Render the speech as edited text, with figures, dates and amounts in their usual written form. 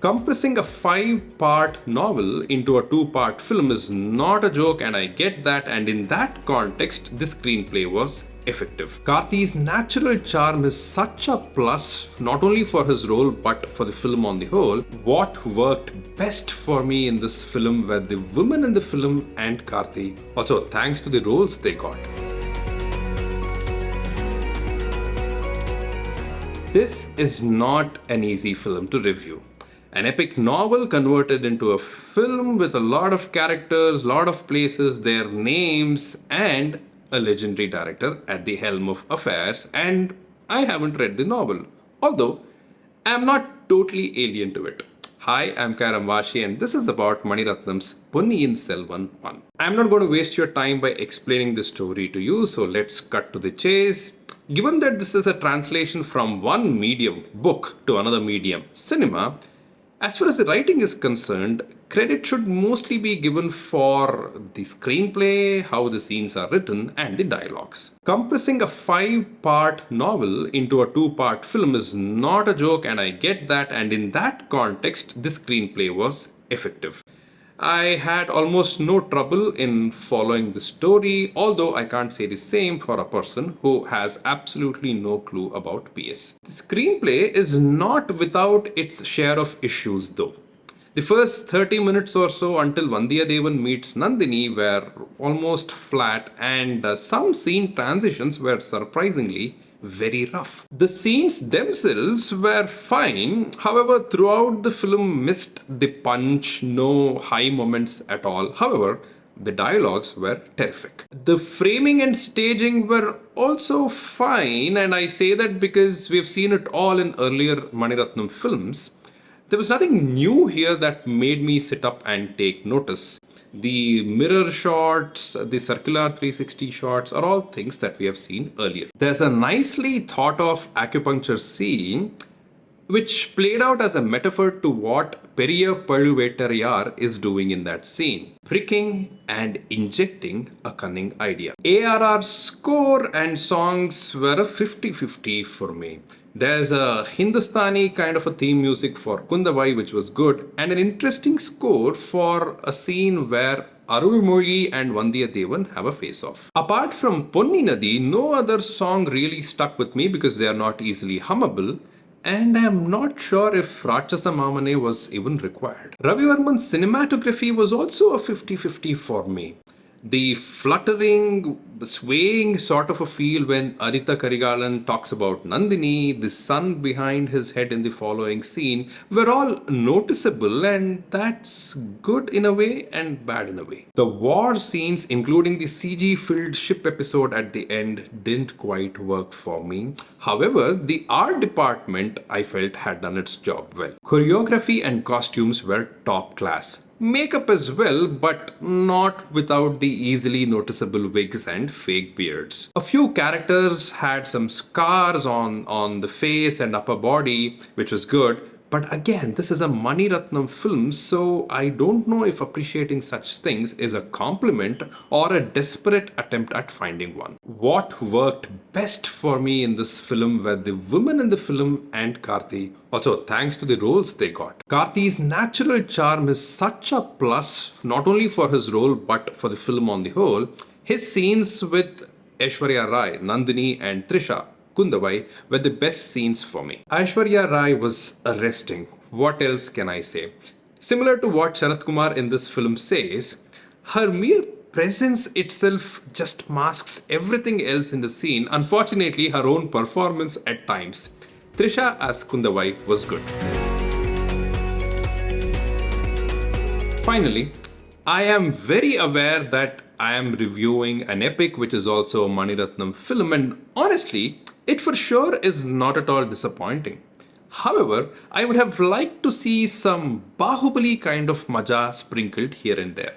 Compressing a 5-part novel into a 2-part film is not a joke, and I get that, and in that context, this screenplay was effective. Karthi's natural charm is such a plus, not only for his role but for the film on the whole. What worked best for me in this film were the women in the film and Karthi. Also, thanks to the roles they got. This is not an easy film to review. An epic novel converted into a film with a lot of characters, lot of places, their names, and a legendary director at the helm of affairs. And I haven't read the novel, although I am not totally alien to it. Hi, I'm Kairam Vaashi, and this is about Mani Ratnam's Ponniyin Selvan 1. I'm not going to waste your time by explaining the story to you, so let's cut to the chase. Given that this is a translation from one medium, book, to another medium, cinema, as far as the writing is concerned, credit should mostly be given for the screenplay, how the scenes are written, and the dialogues. Compressing a 5-part novel into a 2-part film is not a joke, and I get that, and in that context, this screenplay was effective. I had almost no trouble in following the story, although I can't say the same for a person who has absolutely no clue about PS. The screenplay is not without its share of issues though. The first 30 minutes or so until Vandiyathevan meets Nandini were almost flat, and some scene transitions were surprisingly very rough. The scenes themselves were fine, however, throughout the film missed the punch, no high moments at all. However, the dialogues were terrific. The framing and staging were also fine, and I say that because we've seen it all in earlier Mani Ratnam films. There was nothing new here that made me sit up and take notice. The mirror shots, the circular 360 shots are all things that we have seen earlier. There's a nicely thought of acupuncture scene which played out as a metaphor to what Periya Pazhuvettariyar is doing in that scene, pricking and injecting a cunning idea. ARR's score and songs were a 50-50 for me. There's a Hindustani kind of a theme music for Kundavai which was good, and an interesting score for a scene where Arulmozhi and Vandiyathevan have a face-off. Apart from Ponni Nadi, no other song really stuck with me because they are not easily hummable, and I am not sure if Rakshasa Mamane was even required. Ravi Varman's cinematography was also a 50-50 for me. The fluttering, swaying sort of a feel when Aditya Karigalan talks about Nandini, the sun behind his head in the following scene, were all noticeable, and that's good in a way and bad in a way. The war scenes, including the CG-filled ship episode at the end, didn't quite work for me. However, the art department, I felt, had done its job well. Choreography and costumes were top class. Makeup as well, but not without the easily noticeable wigs and fake beards. A few characters had some scars on the face and upper body, which was good. But again, this is a Mani Ratnam film, so I don't know if appreciating such things is a compliment or a desperate attempt at finding one. What worked best for me in this film were the women in the film and Karthi. Also, thanks to the roles they got. Karthi's natural charm is such a plus, not only for his role but for the film on the whole. His scenes with Aishwarya Rai, Nandini and Trisha, Kundavai, were the best scenes for me. Aishwarya Rai was arresting. What else can I say? Similar to what Sharat Kumar in this film says, her mere presence itself just masks everything else in the scene. Unfortunately, her own performance at times. Trisha as Kundavai was good. Finally, I am very aware that I am reviewing an epic which is also a Mani Ratnam film, and honestly, it for sure is not at all disappointing. However, I would have liked to see some Bahubali kind of maja sprinkled here and there.